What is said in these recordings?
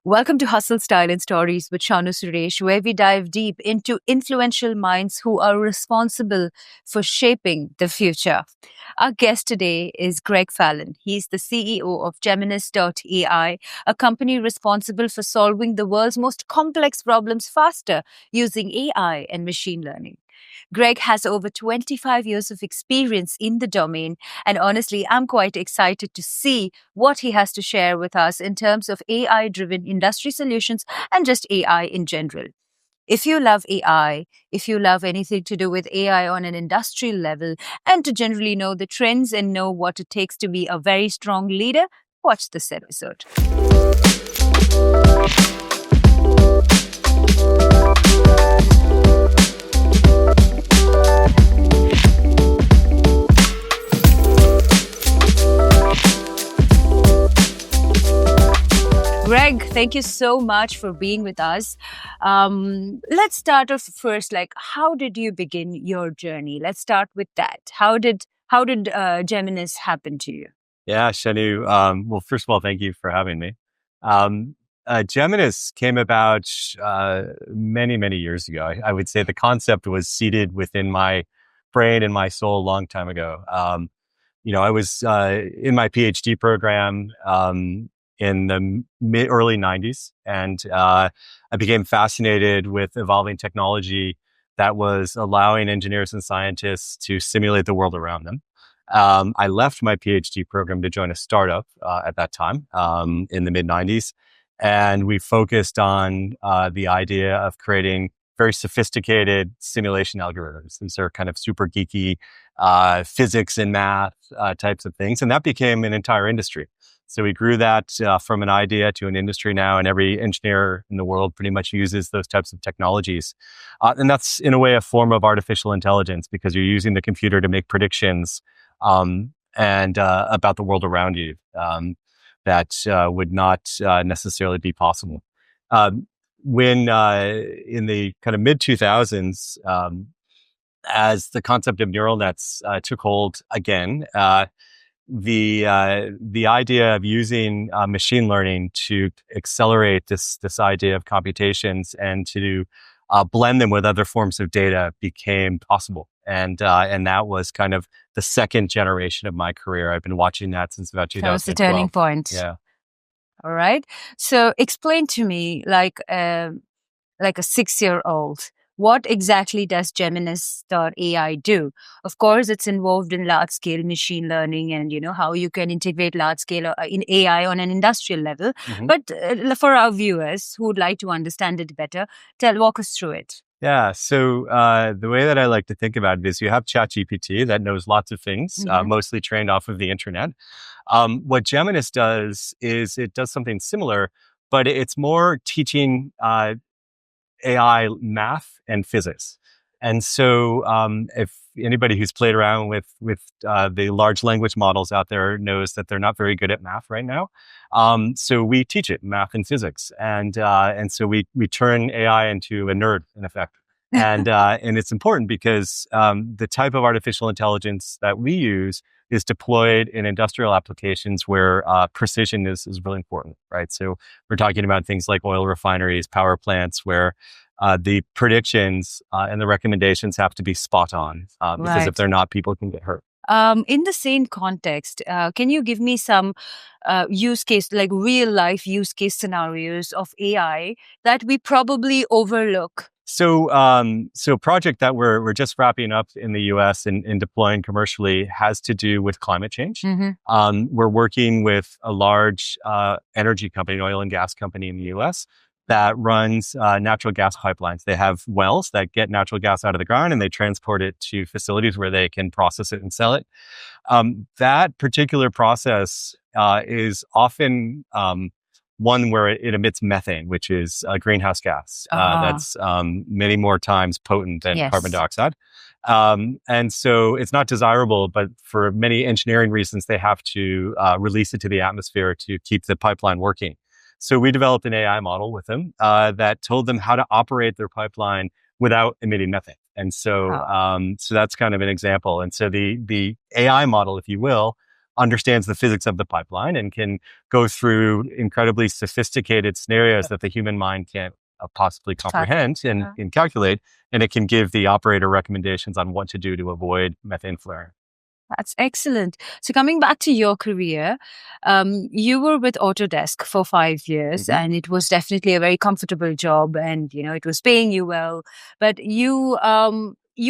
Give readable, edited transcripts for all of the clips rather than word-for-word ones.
Welcome to Hustle Style and Stories with Shanu Suresh, where we dive deep into influential minds who are responsible for shaping the future. Our guest today is Greg Fallon. He's the CEO of Geminus.AI, a company responsible for solving the world's most complex problems faster using AI and machine learning. Greg has over 25 years of experience in the domain, and honestly, I'm quite excited to see what he has to share with us in terms of AI driven industry solutions and just AI in general. If you love AI, if you love anything to do with AI on an industrial level, and to generally know the trends and know what it takes to be a very strong leader, watch this episode. Greg, thank you so much for being with us. Let's start off first. How did you begin your journey? Let's start with that. How did Geminus happen to you? Yeah, Shanu. Well, first of all, thank you for having me. Geminus came about many, many years ago. I would say the concept was seeded within my brain and my soul a long time ago. I was in my PhD program in the early 90s, and I became fascinated with evolving technology that was allowing engineers and scientists to simulate the world around them. I left my PhD program to join a startup at that time in the mid 90s. And we focused on the idea of creating very sophisticated simulation algorithms. These are kind of super geeky physics and math types of things. And that became an entire industry. So we grew that from an idea to an industry now, and every engineer in the world pretty much uses those types of technologies. And that's, in a way, a form of artificial intelligence, because you're using the computer to make predictions and about the world around you that would not necessarily be possible. When in the kind of mid 2000s, as the concept of neural nets took hold again, the idea of using machine learning to accelerate this idea of computations and to blend them with other forms of data became possible. And that was kind of the second generation of my career. I've been watching that since about 2012. That was the turning point. Yeah. All right. So explain to me, like a 6-year-old, what exactly does Geminus.AI do? Of course, it's involved in large-scale machine learning and, how you can integrate large-scale in AI on an industrial level. Mm-hmm. But for our viewers who would like to understand it better, walk us through it. Yeah. So the way that I like to think about it is you have ChatGPT that knows lots of things, mostly trained off of the internet. What Geminus does is it does something similar, but it's more teaching AI math and physics. And so if anybody who's played around with the large language models out there knows that they're not very good at math right now. So we teach it math and physics. And so we turn AI into a nerd, in effect. And it's important because the type of artificial intelligence that we use is deployed in industrial applications where precision is really important, right? So we're talking about things like oil refineries, power plants, where the predictions and the recommendations have to be spot on, because if they're not, people can get hurt. In the same context, can you give me some use case, like real life use case scenarios of AI that we probably overlook? So a project that we're just wrapping up in the US and deploying commercially has to do with climate change. Mm-hmm. We're working with a large energy company, oil and gas company in the US that runs natural gas pipelines. They have wells that get natural gas out of the ground and they transport it to facilities where they can process it and sell it. That particular process is often one where it emits methane, which is a greenhouse gas that's many more times potent than carbon dioxide. And so it's not desirable, but for many engineering reasons, they have to release it to the atmosphere to keep the pipeline working. So we developed an AI model with them that told them how to operate their pipeline without emitting methane. And so, so that's kind of an example. And so the AI model, if you will, understands the physics of the pipeline and can go through incredibly sophisticated scenarios that the human mind can't possibly comprehend and calculate. And it can give the operator recommendations on what to do to avoid methane flaring. That's excellent. So coming back to your career, you were with Autodesk for 5 years, and it was definitely a very comfortable job, and it was paying you well. But you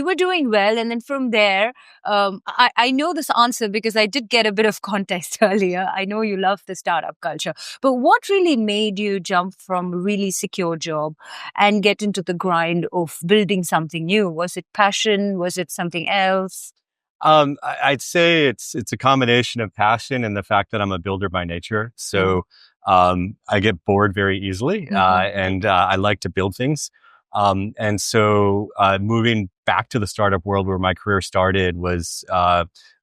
were doing well, and then from there, I know this answer because I did get a bit of context earlier. I know you love the startup culture, but what really made you jump from a really secure job and get into the grind of building something new? Was it passion? Was it something else? I'd say it's a combination of passion and the fact that I'm a builder by nature. So I get bored very easily, and I like to build things. And so moving back to the startup world where my career started was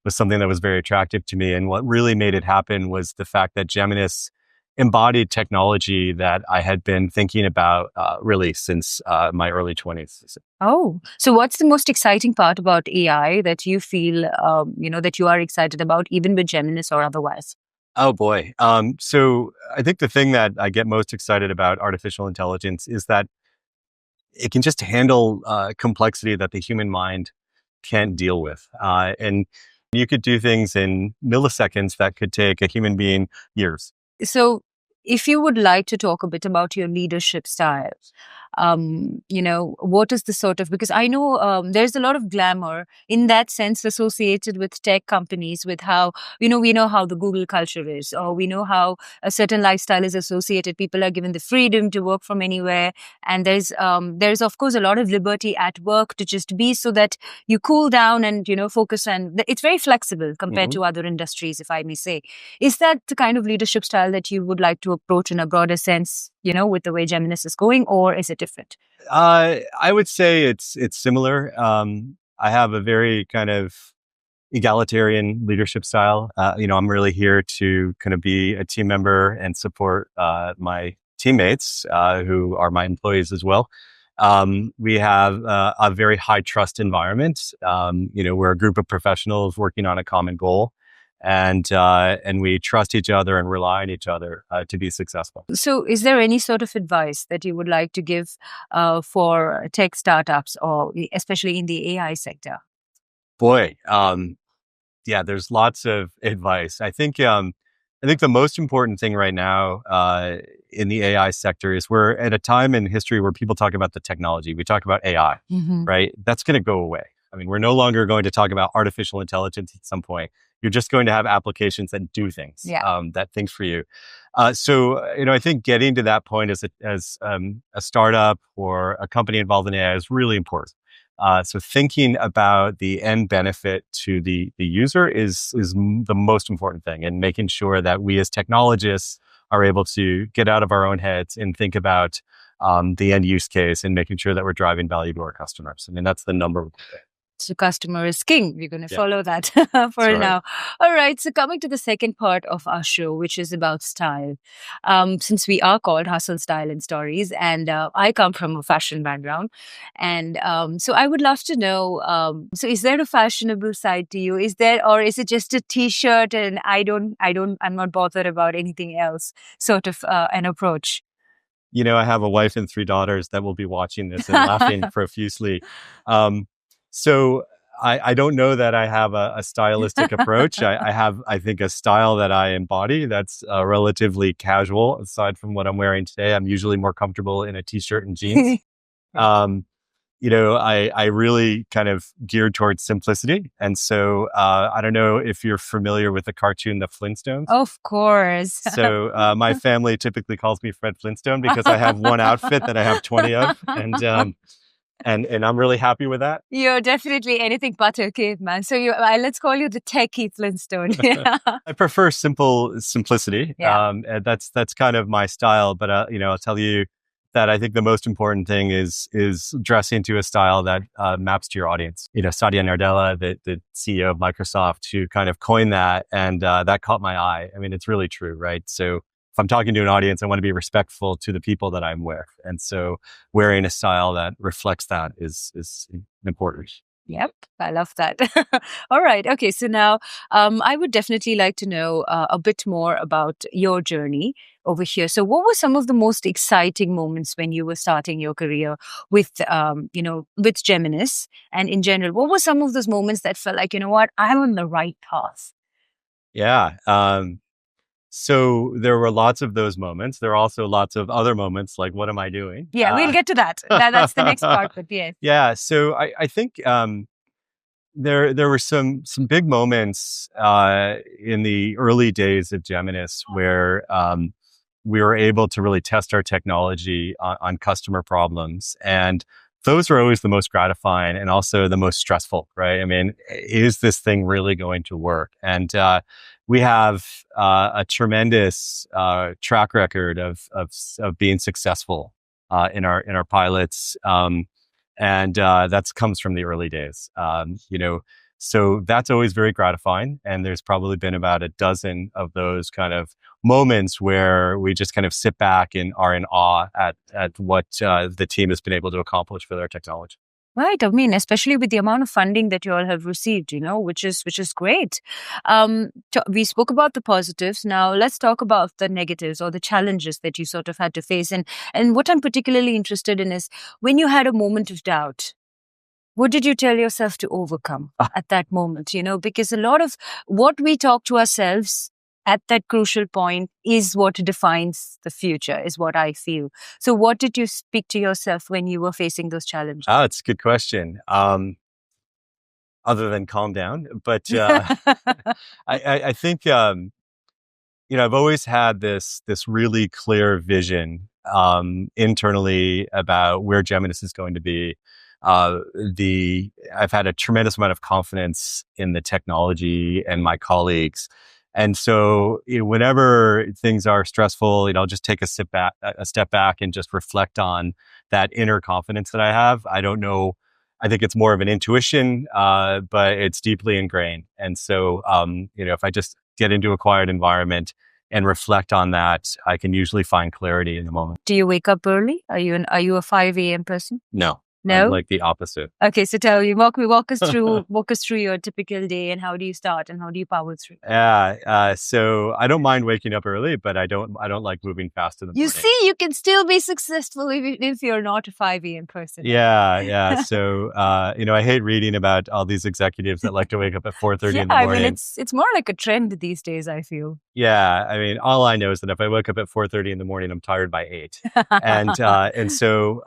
something that was very attractive to me. And what really made it happen was the fact that Geminus embodied technology that I had been thinking about really since my early 20s. Oh, so what's the most exciting part about AI that you feel, that you are excited about, even with Geminus or otherwise? Oh boy. So I think the thing that I get most excited about artificial intelligence is that it can just handle complexity that the human mind can't deal with. And you could do things in milliseconds that could take a human being years. So if you would like to talk a bit about your leadership style, what is the sort of, because I know there's a lot of glamour in that sense associated with tech companies, with how, we know how the Google culture is, or we know how a certain lifestyle is associated. People are given the freedom to work from anywhere. And there's of course a lot of liberty at work to just be, so that you cool down and, focus. And it's very flexible compared to other industries, if I may say. Is that the kind of leadership style that you would like to approach in a broader sense, with the way Geminus is going, or is it different? I would say it's similar. I have a very kind of egalitarian leadership style. I'm really here to kind of be a team member and support my teammates who are my employees as well. We have a very high trust environment. We're a group of professionals working on a common goal. And we trust each other and rely on each other to be successful. So is there any sort of advice that you would like to give for tech startups, or especially in the AI sector? Boy, yeah, there's lots of advice. I think the most important thing right now in the AI sector is we're at a time in history where people talk about the technology. We talk about AI, right? That's going to go away. I mean, we're no longer going to talk about artificial intelligence at some point. You're just going to have applications that do things, that think for you. So, I think getting to that point as a startup or a company involved in AI is really important. So thinking about the end benefit to the user is the most important thing, and making sure that we as technologists are able to get out of our own heads and think about the end use case and making sure that we're driving value to our customers. I mean, that's the number one thing. So customer is king. We're going to follow that for now. All right. So coming to the second part of our show, which is about style. Since we are called Hustle, Style and Stories, and I come from a fashion background. And so I would love to know, so is there a fashionable side to you? Is there, or is it just a t-shirt and I'm not bothered about anything else sort of an approach? I have a wife and 3 daughters that will be watching this and laughing profusely. So I don't know that I have a stylistic approach. I have, I think, a style that I embody that's relatively casual. Aside from what I'm wearing today, I'm usually more comfortable in a t-shirt and jeans. I really kind of geared towards simplicity. And so I don't know if you're familiar with the cartoon, The Flintstones. Of course. So my family typically calls me Fred Flintstone because I have one outfit that I have 20 of. And I'm really happy with that. You're definitely anything but a caveman. So let's call you the techie Flintstone. I prefer simplicity. That's kind of my style. But I'll tell you that I think the most important thing is dressing to a style that maps to your audience. Satya Nadella, the CEO of Microsoft, who kind of coined that, and that caught my eye. I mean, it's really true, right? So if I'm talking to an audience, I want to be respectful to the people that I'm with. And so wearing a style that reflects that is important. Yep, I love that. All right. Okay. So now I would definitely like to know a bit more about your journey over here. So, what were some of the most exciting moments when you were starting your career with Geminis and in general? What were some of those moments that felt like, you know what, I'm on the right path? Yeah. So there were lots of those moments. There are also lots of other moments like, what am I doing? Yeah, we'll get to that. That's the next part. But yes. Yeah. So I think there were some big moments in the early days of Geminis where we were able to really test our technology on customer problems, and those are always the most gratifying and also the most stressful, right? I mean, is this thing really going to work? And we have a tremendous track record of being successful in our pilots. And that comes from the early days. So that's always very gratifying. And there's probably been about a dozen of those kind of moments where we just kind of sit back and are in awe at what the team has been able to accomplish with our technology. Right. I mean, especially with the amount of funding that you all have received, which is great. We spoke about the positives. Now let's talk about the negatives or the challenges that you sort of had to face. And what I'm particularly interested in is when you had a moment of doubt, what did you tell yourself to overcome at that moment? Because a lot of what we talk to ourselves at that crucial point is what defines the future, is what I feel. So, what did you speak to yourself when you were facing those challenges? It's a good question. Other than calm down, but I think I've always had this really clear vision internally about where Geminis is going to be. I've had a tremendous amount of confidence in the technology and my colleagues, and so whenever things are stressful, I'll just take a step back, and just reflect on that inner confidence that I have. I don't know. I think it's more of an intuition, but it's deeply ingrained. And so, if I just get into a quiet environment and reflect on that, I can usually find clarity in the moment. Do you wake up early? Are you a 5 a.m. person? No, No? I'm like the opposite. Okay, so walk us through your typical day and how do you start and how do you power through? Yeah. So I don't mind waking up early, but I don't like moving fast in the You morning. see, you can still be successful even if you're not a 5 a.m. person. Yeah. So, I hate reading about all these executives that like to wake up at 4:30 in the I morning. mean, it's more like a trend these days, I feel. Yeah, I mean, all I know is that if I wake up at 4:30 in the morning, I'm tired by 8. And so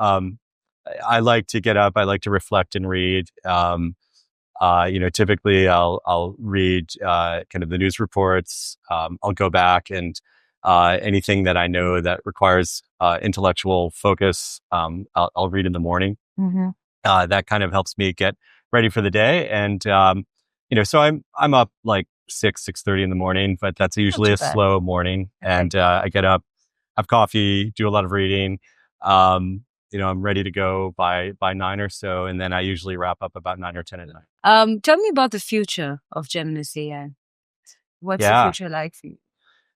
I like to get up, I like to reflect and read. Typically I'll read kind of the news reports. I'll go back and anything that I know that requires intellectual focus, I'll read in the morning. Mm-hmm. That kind of helps me get ready for the day. And so I'm up like 6:30 in the morning, but that's usually a slow morning. Okay. And I get up, have coffee, do a lot of reading. I'm ready to go by 9 or so, and then I usually wrap up about 9 or 10 at night. Tell me about the future of Geminus.AI. What's the future like for you?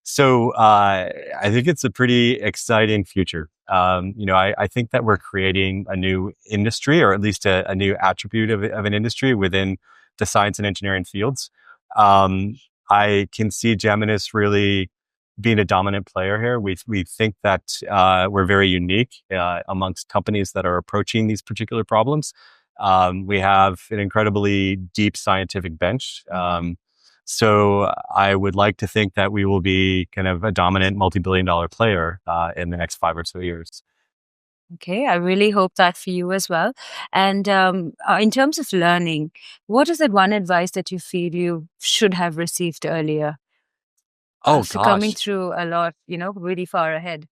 So I think it's a pretty exciting future. I think that we're creating a new industry, or at least a new attribute of an industry within the science and engineering fields. I can see Geminis really being a dominant player here. We think that we're very unique amongst companies that are approaching these particular problems. We have an incredibly deep scientific bench. So I would like to think that we will be kind of a dominant multi-billion-dollar player in the next 5 or so years. Okay, I really hope that for you as well. And in terms of learning, what is that one advice that you feel you should have received earlier? After coming through a lot, really far ahead.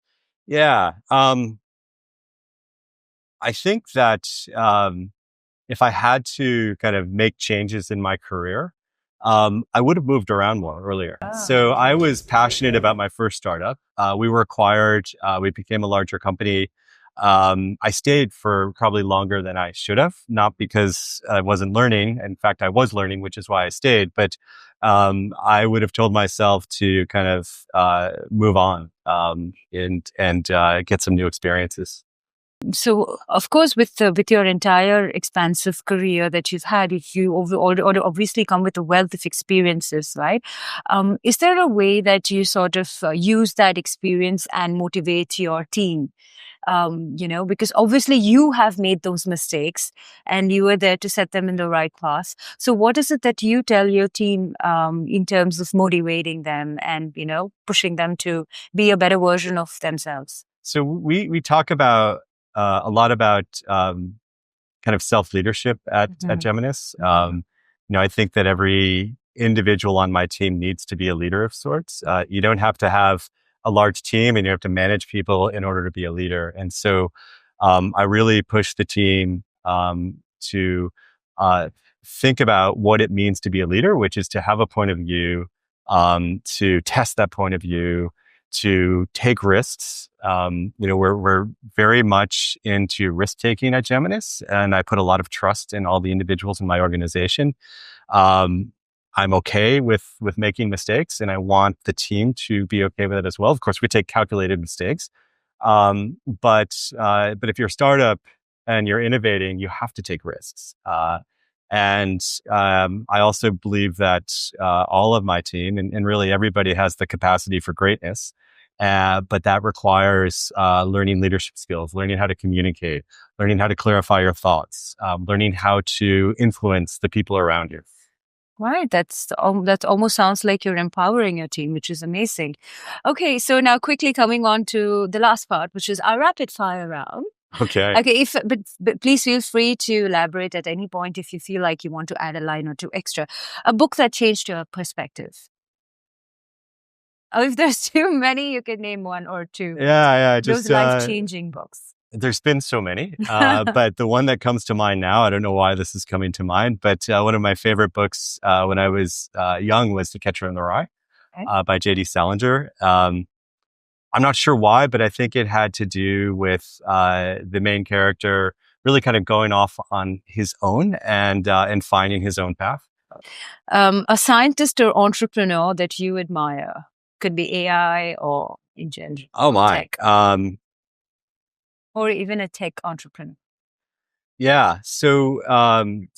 Yeah. I think that if I had to kind of make changes in my career, I would have moved around more earlier. So I was passionate about my first startup. We were acquired. We became a larger company. I stayed for probably longer than I should have, not because I wasn't learning. In fact, I was learning, which is why I stayed. But I would have told myself to kind of move on and get some new experiences. So, of course, with your entire expansive career that you've had, obviously come with a wealth of experiences, right? Is there a way that you sort of use that experience and motivate your team? Because obviously you have made those mistakes and you were there to set them in the right path. So, what is it that you tell your team in terms of motivating them and pushing them to be a better version of themselves? So we talk about a lot about kind of self leadership at Geminis. I think that every individual on my team needs to be a leader of sorts. You don't have to have a large team, and you have to manage people in order to be a leader. And so, I really push the team to think about what it means to be a leader, which is to have a point of view, to test that point of view, to take risks. We're very much into risk taking at Geminis, and I put a lot of trust in all the individuals in my organization. I'm okay with making mistakes, and I want the team to be okay with it as well. Of course, we take calculated mistakes, but if you're a startup and you're innovating, you have to take risks. And I also believe that all of my team and really everybody has the capacity for greatness. But that requires learning leadership skills, learning how to communicate, learning how to clarify your thoughts, learning how to influence the people around you. Right. That almost sounds like you're empowering your team, which is amazing. Okay, so now quickly coming on to the last part, which is our rapid fire round. Okay. Okay, but please feel free to elaborate at any point if you feel like you want to add a line or two extra. A book that changed your perspective. Oh, if there's too many, you can name one or two. Yeah. Those life-changing books. There's been so many, but the one that comes to mind now, I don't know why this is coming to mind, but one of my favorite books when I was young was To Catcher in the Rye by J.D. Salinger. I'm not sure why, but I think it had to do with the main character really kind of going off on his own and finding his own path. A scientist or entrepreneur that you admire, could be AI or in general. Oh my. Tech. Or even a tech entrepreneur. Yeah. So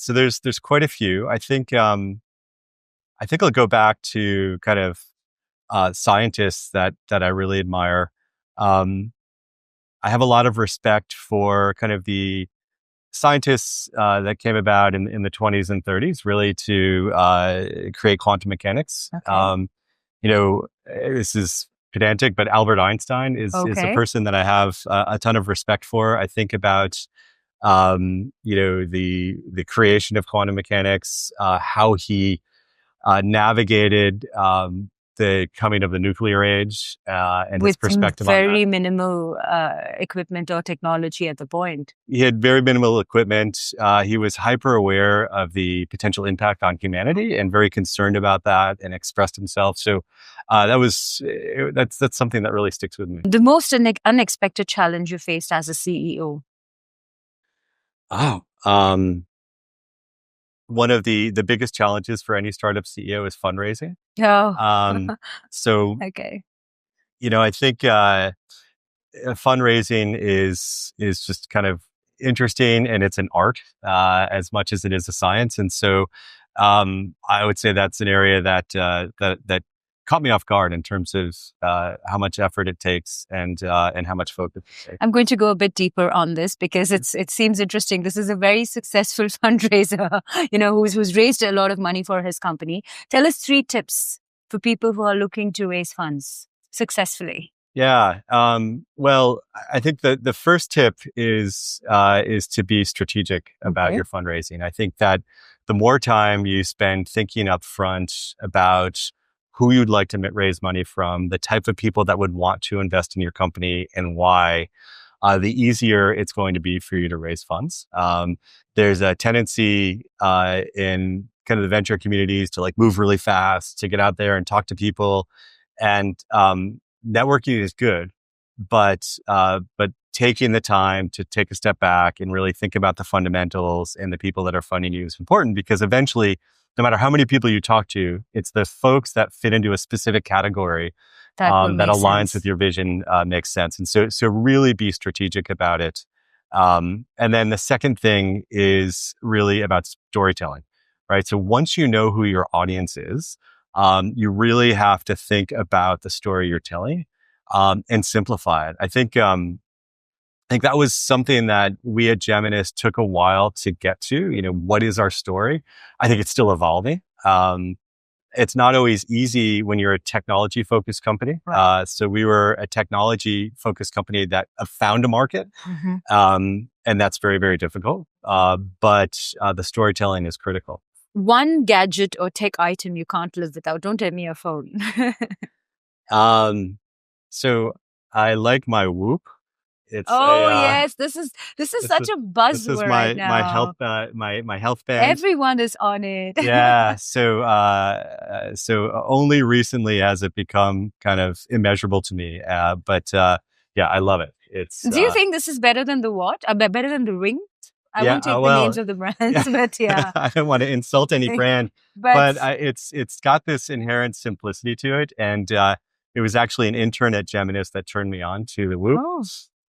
there's quite a few. I think I'll go back to kind of scientists that I really admire. I have a lot of respect for kind of the scientists that came about in the 20s and 30s, really to create quantum mechanics. Okay. This is pedantic, but Albert Einstein is a person that I have a ton of respect for. I think about the creation of quantum mechanics, how he navigated the coming of the nuclear age and his perspective on that. With very minimal equipment or technology at the point. He had very minimal equipment. He was hyper aware of the potential impact on humanity and very concerned about that and expressed himself. So that's something that really sticks with me. The most unexpected challenge you faced as a CEO? Oh, one of the biggest challenges for any startup CEO is fundraising. Oh. So, okay. I think fundraising is just kind of interesting, and it's an art as much as it is a science. And so, I would say that's an area that caught me off guard in terms of how much effort it takes and how much focus it takes. I'm going to go a bit deeper on this because it seems interesting. This is a very successful fundraiser, who's raised a lot of money for his company. Tell us 3 tips for people who are looking to raise funds successfully. Yeah. Well, I think the first tip is to be strategic about your fundraising. I think that the more time you spend thinking up front about who you'd like to raise money from, the type of people that would want to invest in your company and why, the easier it's going to be for you to raise funds. There's a tendency in kind of the venture communities to move really fast, to get out there and talk to people. And networking is good, but taking the time to take a step back and really think about the fundamentals and the people that are funding you is important, because eventually, no matter how many people you talk to, it's the folks that fit into a specific category that aligns with your vision makes sense. And so really be strategic about it. And then the second thing is really about storytelling, right? So once you know who your audience is, you really have to think about the story you're telling, and simplify it. I think that was something that we at Geminus took a while to get to. What is our story? I think it's still evolving. It's not always easy when you're a technology focused company. Right. So we were a technology focused company that found a market. And that's very, very difficult. But the storytelling is critical. One gadget or tech item you can't live without. Don't tell me your phone. So I like my Whoop. It's yes, this is such a this is buzzword right now. my health my health band. Everyone is on it. Yeah. So only recently has it become kind of immeasurable to me. But yeah, I love it. Do you think this is better than the what? Better than the Ring? I won't take the names of the brands, but yeah. I don't want to insult any brand, but it's got this inherent simplicity to it. And it was actually an intern at Geminus that turned me on to the Whoop. Oh.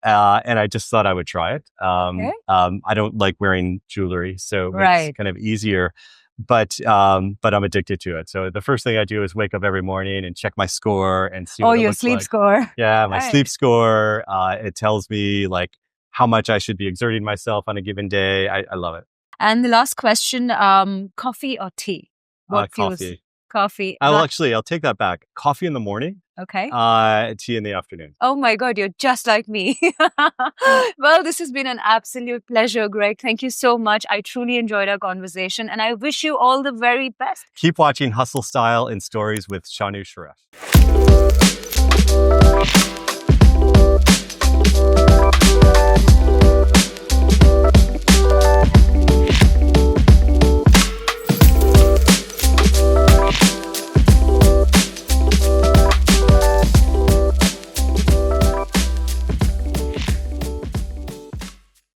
And I just thought I would try it. Okay. I don't like wearing jewelry, so it's kind of easier. But I'm addicted to it. So the first thing I do is wake up every morning and check my score and see what it your looks sleep like. score. Yeah, my sleep score. It tells me like how much I should be exerting myself on a given day. I love it. And the last question, coffee or tea? Coffee. Coffee. I'll take that back. Coffee in the morning. Okay. Tea in the afternoon. Oh my God, you're just like me. Well, this has been an absolute pleasure, Greg. Thank you so much. I truly enjoyed our conversation and I wish you all the very best. Keep watching Hustle Style and Stories with Shanu Suresh.